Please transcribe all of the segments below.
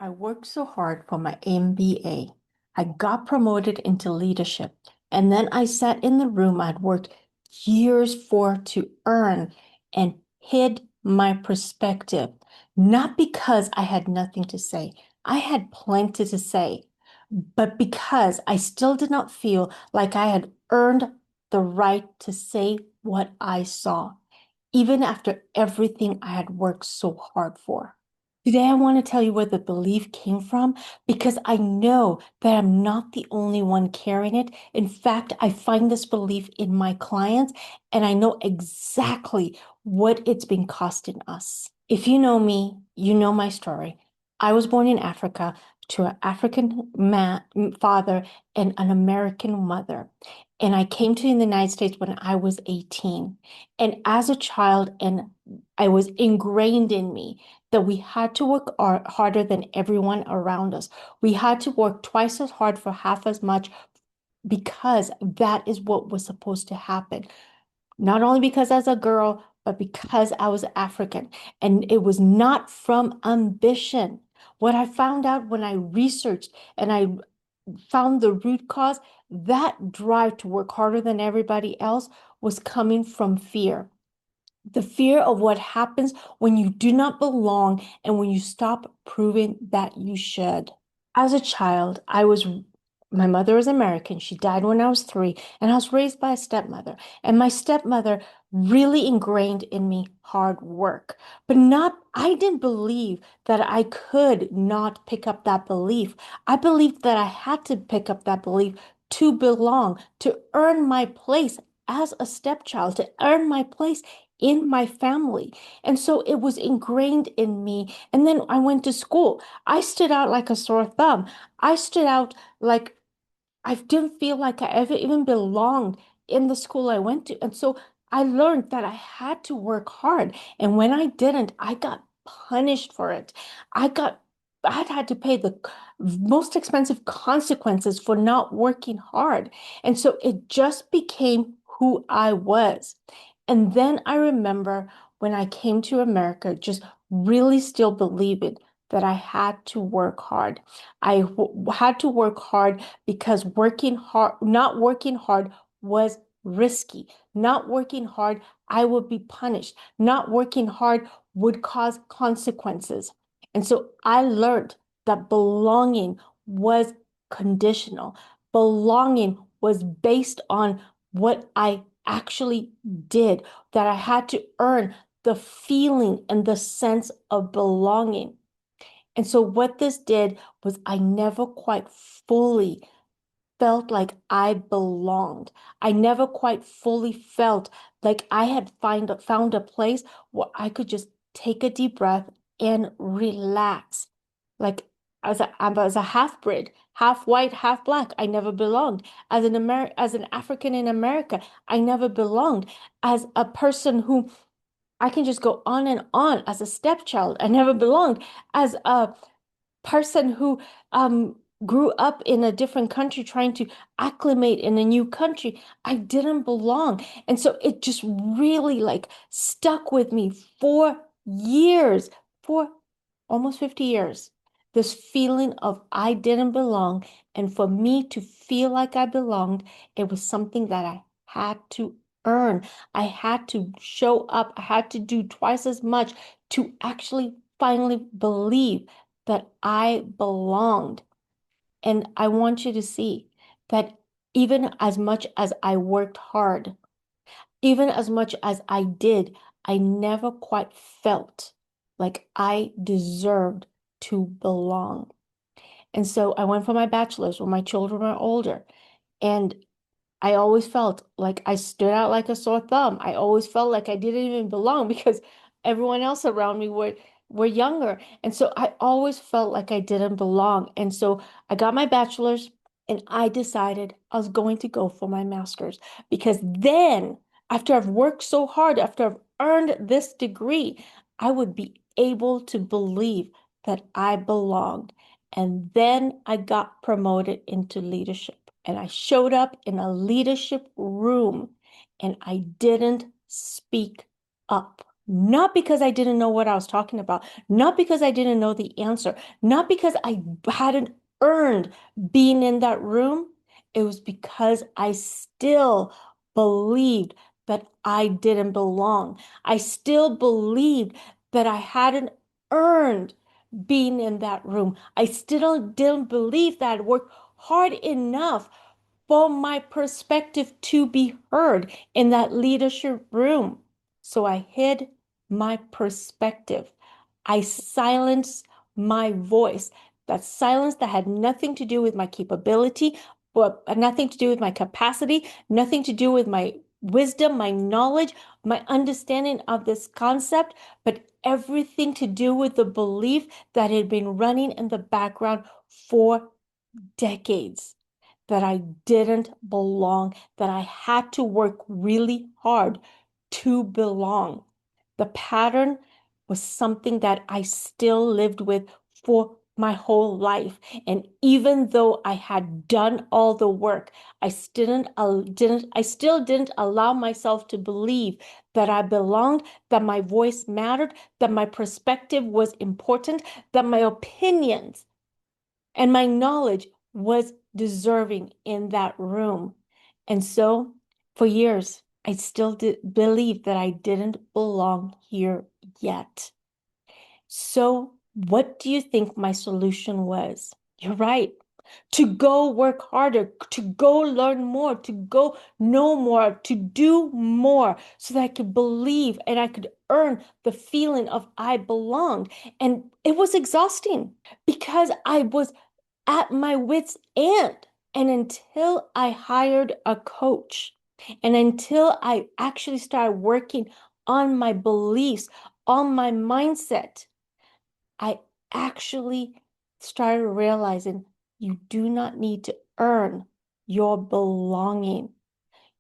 I worked so hard for my MBA. I got promoted into leadership. And then I sat in the room I'd worked years for to earn and hid my perspective. Not because I had nothing to say, I had plenty to say, but because I still did not feel like I had earned the right to say what I saw, even after everything I had worked so hard for. Today, I want to tell you where the belief came from because I know that I'm not the only one carrying it. In fact, I find this belief in my clients, and I know exactly what it's been costing us. If you know me, you know my story. I was born in Africa to an African father and an American mother. And I came to the United States when I was 18. And as a child, and I was ingrained in me that we had to work harder than everyone around us. We had to work twice as hard for half as much because that is what was supposed to happen. Not only because as a girl, but because I was African. And it was not from ambition. What I found out when I researched and I found the root cause, that drive to work harder than everybody else was coming from fear. The fear of what happens when you do not belong and when you stop proving that you should. As a child, my mother was American. She died when I was 3, and I was raised by a stepmother. And my stepmother really ingrained in me hard work. But I didn't believe that I could not pick up that belief. I believed that I had to pick up that belief to belong, to earn my place as a stepchild, to earn my place in my family. And so it was ingrained in me. And then I went to school. I stood out like a sore thumb. I stood out like I didn't feel like I ever even belonged in the school I went to. And so I learned that I had to work hard. And when I didn't, I got punished for it. I got, I had to pay the most expensive consequences for not working hard. And so it just became who I was. And then I remember when I came to America, just really still believing that I had to work hard. Had to work hard because not working hard was risky. Not working hard, I would be punished. Not working hard would cause consequences. And so I learned that belonging was conditional. Belonging was based on what I actually did, that I had to earn the feeling and the sense of belonging. And so what this did was I never quite fully felt like I belonged. I never quite fully felt like I had found a place where I could just take a deep breath and relax. Like as a half-breed, half white, half black, I never belonged. As an African in America, I never belonged. As a person who I can just go on and on as a stepchild, I never belonged. As a person who grew up in a different country trying to acclimate in a new country, I didn't belong. And so it just really like stuck with me for years, for almost 50 years. This feeling of I didn't belong. And for me to feel like I belonged, it was something that I had to earn. I had to show up. I had to do twice as much to actually finally believe that I belonged. And I want you to see that even as much as I worked hard, even as much as I did, I never quite felt like I deserved to belong. And so I went for my bachelor's when my children were older. And I always felt like I stood out like a sore thumb. I always felt like I didn't even belong because everyone else around me were younger. And so I always felt like I didn't belong. And so I got my bachelor's and I decided I was going to go for my master's because then after I've worked so hard, after I've earned this degree, I would be able to believe that I belonged. And then I got promoted into leadership. And I showed up in a leadership room and I didn't speak up. not because I didn't know what I was talking about, not because I didn't know the answer, not because I hadn't earned being in that room. It was because I still believed that I didn't belong. I still believed that I hadn't earned being in that room. I still didn't believe that I'd worked hard enough for my perspective to be heard in that leadership room. So I hid my perspective. I silenced my voice. That silence that had nothing to do with my capability, but nothing to do with my capacity, nothing to do with my wisdom, my knowledge, my understanding of this concept, but everything to do with the belief that had been running in the background for decades, that I didn't belong, that I had to work really hard to belong. The pattern was something that I still lived with for my whole life. And even though I had done all the work, I still didn't allow myself to believe that I belonged, that my voice mattered, that my perspective was important, that my opinions and my knowledge was deserving in that room. And so for years, I still did believe that I didn't belong here yet. So what do you think my solution was? You're right. To go work harder, to go learn more, to go know more, to do more so that I could believe and I could earn the feeling of I belonged. And it was exhausting because I was at my wit's end. And until I hired a coach and until I actually started working on my beliefs, on my mindset, I actually started realizing you do not need to earn your belonging.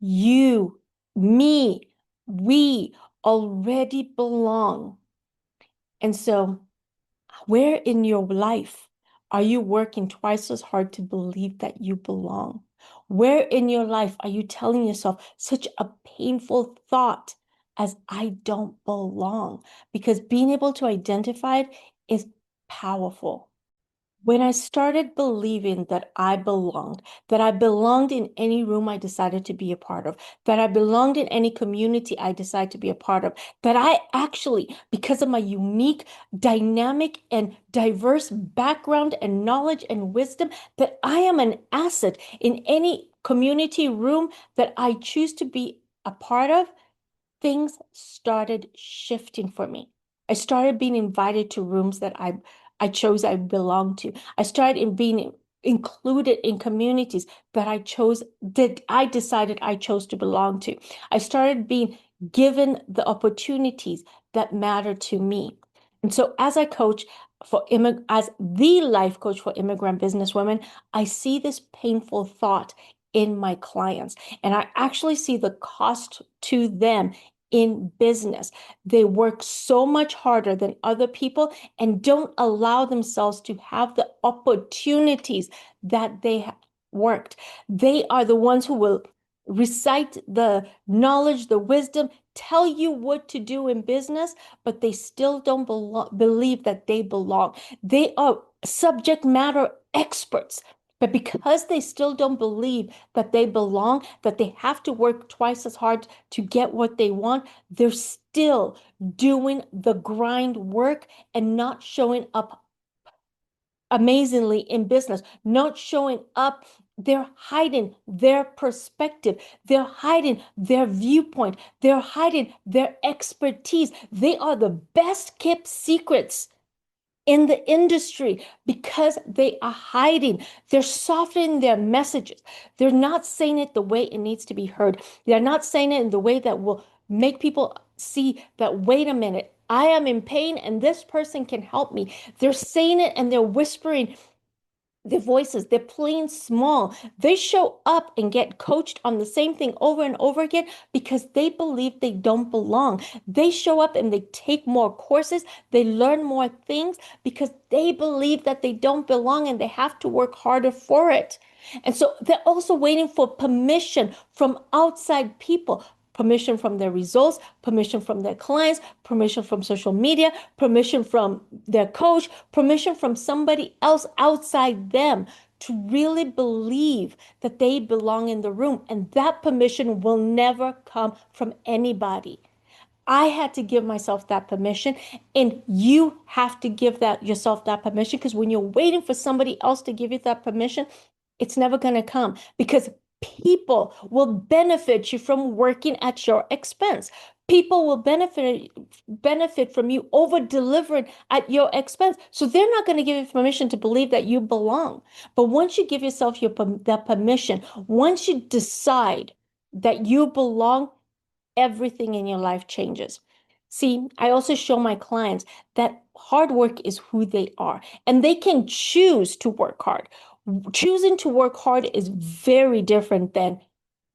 You, me, we already belong. And so, where in your life are you working twice as hard to believe that you belong? Where in your life are you telling yourself such a painful thought as I don't belong? Because being able to identify it is powerful. When I started believing that I belonged in any room I decided to be a part of, that I belonged in any community I decided to be a part of, that I actually, because of my unique, dynamic, and diverse background and knowledge and wisdom, that I am an asset in any community room that I choose to be a part of, things started shifting for me. I started being invited to rooms that I chose I belonged to. I started being included in communities that I decided I chose to belong to. I started being given the opportunities that matter to me. And so as I coach as the life coach for immigrant businesswomen, I see this painful thought in my clients, and I actually see the cost to them in business. They work so much harder than other people and don't allow themselves to have the opportunities that they have worked. They are the ones who will recite the knowledge, the wisdom, tell you what to do in business, but they still don't believe that they belong. They are subject matter experts. But because they still don't believe that they belong, that they have to work twice as hard to get what they want, they're still doing the grind work and not showing up amazingly in business, not showing up. They're hiding their perspective. They're hiding their viewpoint. They're hiding their expertise. They are the best kept secrets in the industry because they are hiding. They're softening their messages. They're not saying it the way it needs to be heard. They're not saying it in the way that will make people see that, wait a minute, I am in pain and this person can help me. They're saying it and they're whispering their voices. They're playing small. They show up and get coached on the same thing over and over again because they believe they don't belong. They show up and they take more courses. They learn more things because they believe that they don't belong and they have to work harder for it. And so they're also waiting for permission from outside people. permission from their results, permission from their clients, permission from social media, permission from their coach, permission from somebody else outside them to really believe that they belong in the room. And that permission will never come from anybody. I had to give myself that permission, and you have to give that yourself that permission, because when you're waiting for somebody else to give you that permission, it's never going to come, because people will benefit you from working at your expense. People will benefit from you over delivering at your expense. So they're not going to give you permission to believe that you belong. But once you give yourself that permission, once you decide that you belong, everything in your life changes. See, I also show my clients that hard work is who they are, and they can choose to work hard. Choosing to work hard is very different than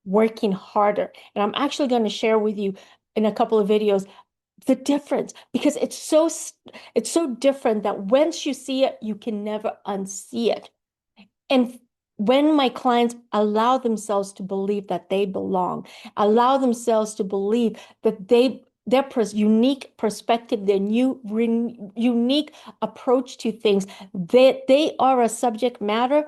working harder. And I'm actually going to share with you in a couple of videos the difference, because it's so different that once you see it, you can never unsee it. And when my clients allow themselves to believe that they belong, allow themselves to believe that their unique perspective, their unique approach to things, that they are a subject matter,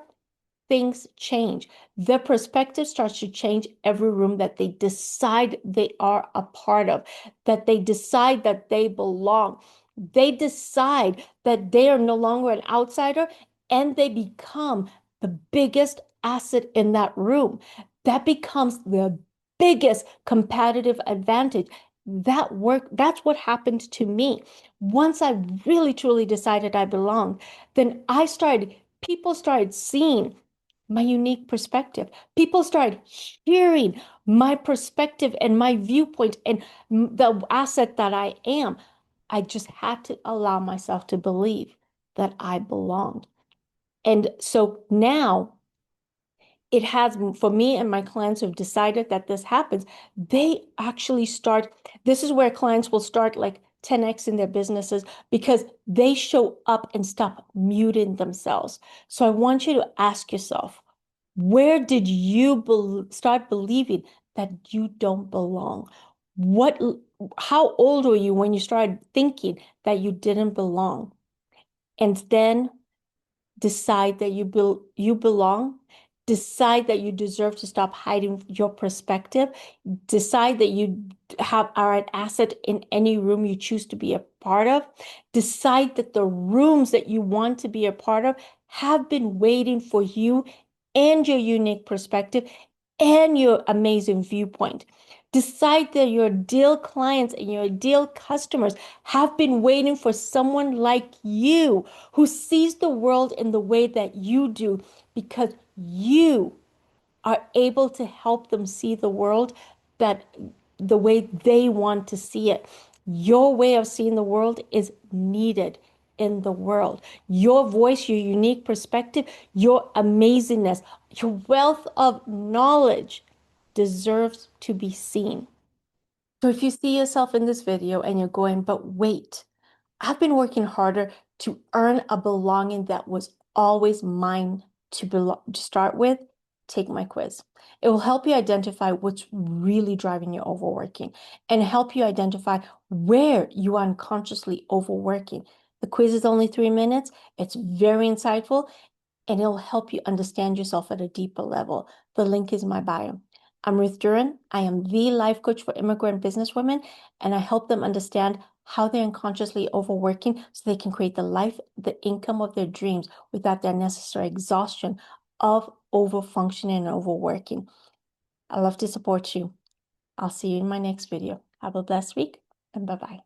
things change. Their perspective starts to change every room that they decide they are a part of, that they decide that they belong. They decide that they are no longer an outsider, and they become the biggest asset in that room. That becomes the biggest competitive advantage. That's what happened to me. Once I really truly decided I belonged, then people started seeing my unique perspective. People started hearing my perspective and my viewpoint and the asset that I am. I just had to allow myself to believe that I belonged. And so now it has, for me and my clients who've decided that this happens, they actually start, this is where clients will start like 10x in their businesses, because they show up and stop muting themselves. So I want you to ask yourself, where did you start believing that you don't belong? What, how old were you when you started thinking that you didn't belong? And then decide that you belong. Decide that you deserve to stop hiding your perspective. Decide that you are an asset in any room you choose to be a part of. Decide that the rooms that you want to be a part of have been waiting for you and your unique perspective and your amazing viewpoint. Decide that your ideal clients and your ideal customers have been waiting for someone like you, who sees the world in the way that you do, because you are able to help them see the world that the way they want to see it. Your way of seeing the world is needed in the world. Your voice, your unique perspective, your amazingness, your wealth of knowledge deserves to be seen. So if you see yourself in this video and you're going, but wait, I've been working harder to earn a belonging that was always mine to start with, take my quiz. It will help you identify what's really driving you overworking and help you identify where you are unconsciously overworking. The quiz is only 3 minutes. It's very insightful, and it'll help you understand yourself at a deeper level. The link is in my bio. I'm Ruth Duren. I am the life coach for immigrant businesswomen, and I help them understand how they're unconsciously overworking so they can create the life, the income of their dreams without the unnecessary exhaustion of overfunctioning and overworking. I love to support you. I'll see you in my next video. Have a blessed week, and bye-bye.